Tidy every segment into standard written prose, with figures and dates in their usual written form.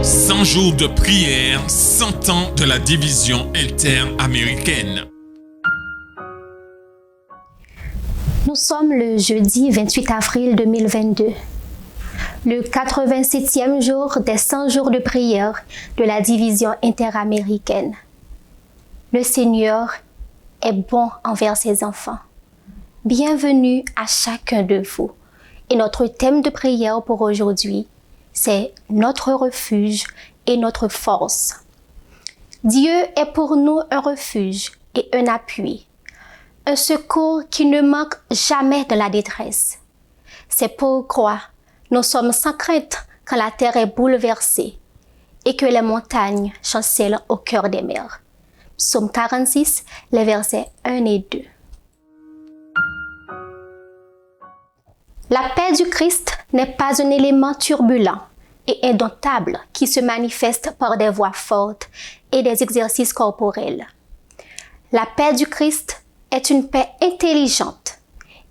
100 jours de prière, 100 ans de la division interaméricaine. Nous sommes le jeudi 28 avril 2022, le 87e jour des 100 jours de prière de la division interaméricaine. Le Seigneur est bon envers ses enfants. Bienvenue à chacun de vous. Et notre thème de prière pour aujourd'hui, c'est notre refuge et notre force. Dieu est pour nous un refuge et un appui, un secours qui ne manque jamais de la détresse. C'est pourquoi nous sommes sans crainte quand la terre est bouleversée et que les montagnes chancellent au cœur des mers. Psaume 46, les versets 1 et 2. La paix du Christ n'est pas un élément turbulent et indomptable qui se manifeste par des voix fortes et des exercices corporels. La paix du Christ est une paix intelligente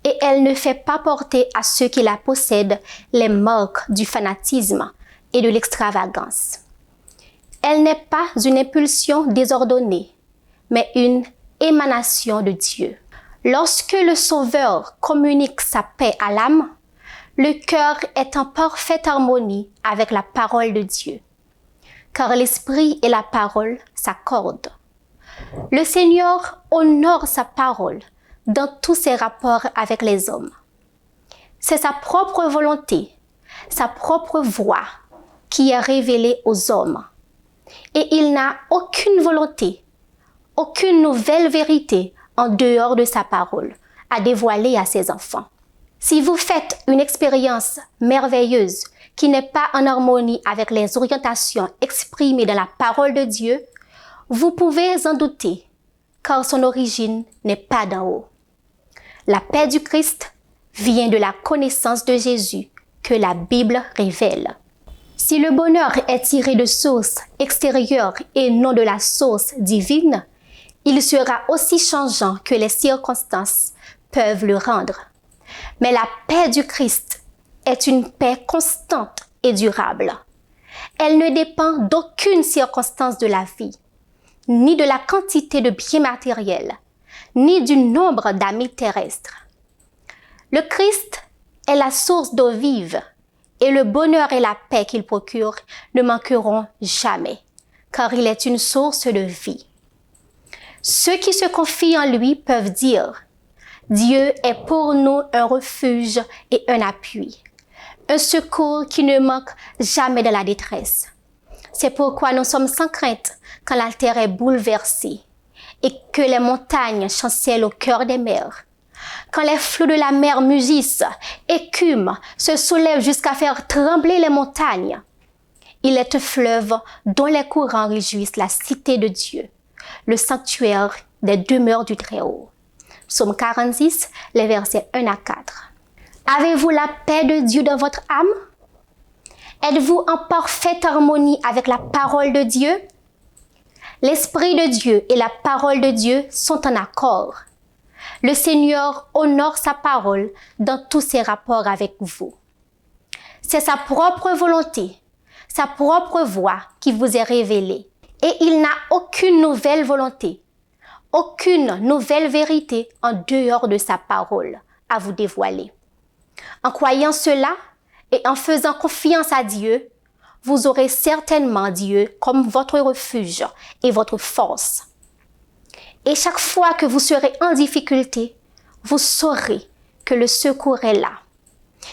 et elle ne fait pas porter à ceux qui la possèdent les marques du fanatisme et de l'extravagance. Elle n'est pas une impulsion désordonnée, mais une émanation de Dieu. Lorsque le Sauveur communique sa paix à l'âme, le cœur est en parfaite harmonie avec la parole de Dieu, car l'esprit et la parole s'accordent. Le Seigneur honore sa parole dans tous ses rapports avec les hommes. C'est sa propre volonté, sa propre voix qui est révélée aux hommes. Et il n'a aucune volonté, aucune nouvelle vérité en dehors de sa parole à dévoiler à ses enfants. Si vous faites une expérience merveilleuse qui n'est pas en harmonie avec les orientations exprimées dans la parole de Dieu, vous pouvez en douter, car son origine n'est pas d'en haut. La paix du Christ vient de la connaissance de Jésus que la Bible révèle. Si le bonheur est tiré de sources extérieures et non de la source divine, il sera aussi changeant que les circonstances peuvent le rendre. Mais la paix du Christ est une paix constante et durable. Elle ne dépend d'aucune circonstance de la vie, ni de la quantité de biens matériels, ni du nombre d'amis terrestres. Le Christ est la source d'eau vive et le bonheur et la paix qu'il procure ne manqueront jamais, car il est une source de vie. Ceux qui se confient en lui peuvent dire « Dieu est pour nous un refuge et un appui, un secours qui ne manque jamais de la détresse. » C'est pourquoi nous sommes sans crainte quand la terre est bouleversée et que les montagnes chancellent au cœur des mers. Quand les flots de la mer mugissent, écument, se soulèvent jusqu'à faire trembler les montagnes. Il est un fleuve dont les courants réjouissent la cité de Dieu, le sanctuaire des demeures du Très-Haut. Psaume 46, les versets 1 à 4. Avez-vous la paix de Dieu dans votre âme? Êtes-vous en parfaite harmonie avec la parole de Dieu? L'Esprit de Dieu et la parole de Dieu sont en accord. Le Seigneur honore sa parole dans tous ses rapports avec vous. C'est sa propre volonté, sa propre voix qui vous est révélée. Et il n'a aucune nouvelle volonté, aucune nouvelle vérité en dehors de sa parole à vous dévoiler. En croyant cela et en faisant confiance à Dieu, vous aurez certainement Dieu comme votre refuge et votre force. Et chaque fois que vous serez en difficulté, vous saurez que le secours est là.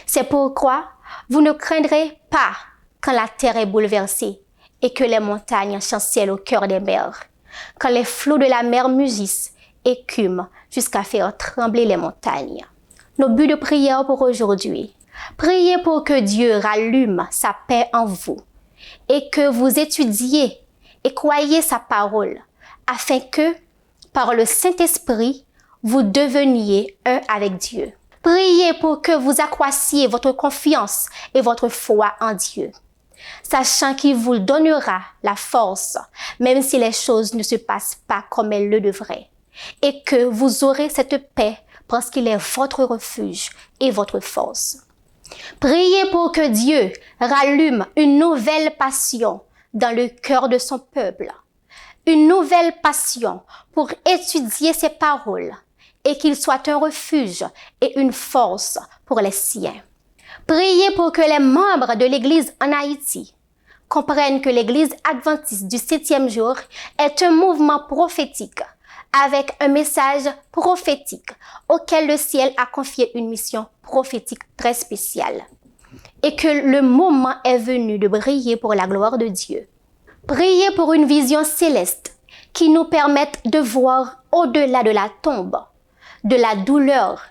C'est pourquoi vous ne craindrez pas quand la terre est bouleversée et que les montagnes chancellent au cœur des mers, quand les flots de la mer mugissent, écument jusqu'à faire trembler les montagnes. Nos buts de prière pour aujourd'hui. Priez pour que Dieu rallume sa paix en vous et que vous étudiez et croyez sa parole afin que, par le Saint-Esprit, vous deveniez un avec Dieu. Priez pour que vous accroissiez votre confiance et votre foi en Dieu, sachant qu'il vous donnera la force, même si les choses ne se passent pas comme elles le devraient, et que vous aurez cette paix parce qu'il est votre refuge et votre force. Priez pour que Dieu rallume une nouvelle passion dans le cœur de son peuple, une nouvelle passion pour étudier ses paroles et qu'il soit un refuge et une force pour les siens. Priez pour que les membres de l'Église en Haïti comprennent que l'Église adventiste du 7e jour est un mouvement prophétique avec un message prophétique auquel le ciel a confié une mission prophétique très spéciale et que le moment est venu de briller pour la gloire de Dieu. Priez pour une vision céleste qui nous permette de voir au-delà de la tombe, de la douleur,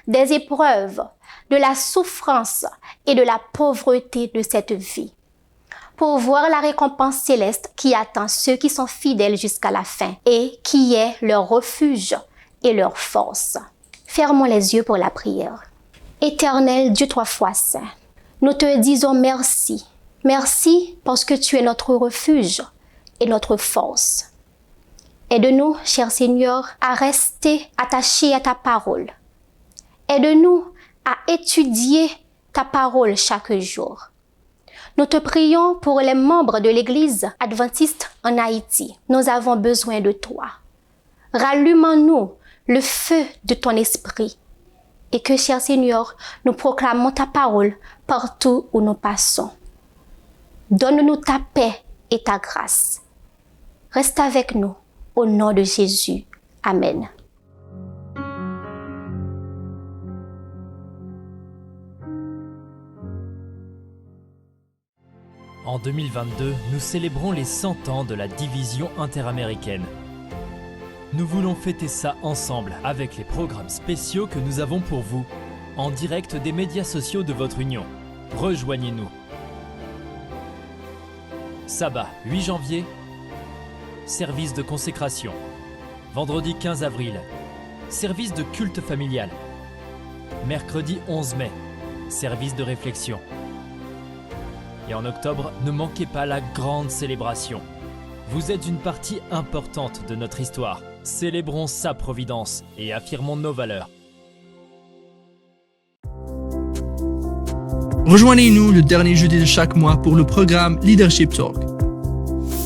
des épreuves, de la souffrance et de la pauvreté de cette vie, pour voir la récompense céleste qui attend ceux qui sont fidèles jusqu'à la fin et qui est leur refuge et leur force. Fermons les yeux pour la prière. Éternel Dieu 3 fois saint, nous te disons merci. Merci parce que tu es notre refuge et notre force. Aide-nous, cher Seigneur, à rester attachés à ta parole. Aide-nous à étudier ta parole chaque jour. Nous te prions pour les membres de l'Église adventiste en Haïti. Nous avons besoin de toi. Rallume en nous le feu de ton esprit et que, cher Seigneur, nous proclamons ta parole partout où nous passons. Donne-nous ta paix et ta grâce. Reste avec nous, au nom de Jésus. Amen. En 2022, nous célébrons les 100 ans de la division interaméricaine. Nous voulons fêter ça ensemble avec les programmes spéciaux que nous avons pour vous, en direct des médias sociaux de votre union. Rejoignez-nous. Sabbat 8 janvier, service de consécration. Vendredi 15 avril, service de culte familial. Mercredi 11 mai, service de réflexion. Et en octobre, ne manquez pas la grande célébration. Vous êtes une partie importante de notre histoire. Célébrons sa providence et affirmons nos valeurs. Rejoignez-nous le dernier jeudi de chaque mois pour le programme Leadership Talk.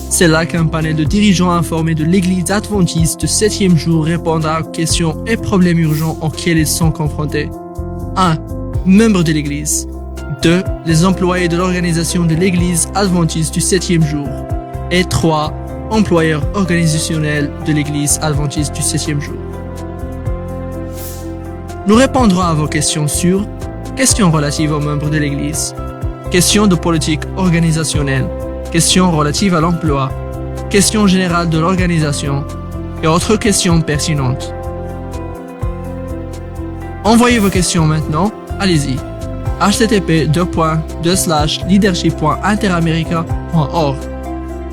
C'est là qu'un panel de dirigeants informés de l'Église adventiste du 7e jour répondra aux questions et problèmes urgents auxquels ils sont confrontés. 1. Membres de l'Église. 2. Les employés de l'organisation de l'Église adventiste du 7e jour. Et 3. Employeurs organisationnels de l'Église adventiste du 7e jour. Nous répondrons à vos questions sur questions relatives aux membres de l'Église, questions de politique organisationnelle, questions relatives à l'emploi, questions générales de l'organisation et autres questions pertinentes. Envoyez vos questions maintenant, allez-y. http://leadership.interamerica.org.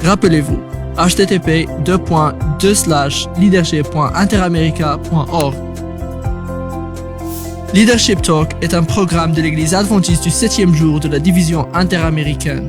Rappelez-vous, http://leadership.interamerica.org. Leadership Talk est un programme de l'Église adventiste du 7e jour de la division interaméricaine.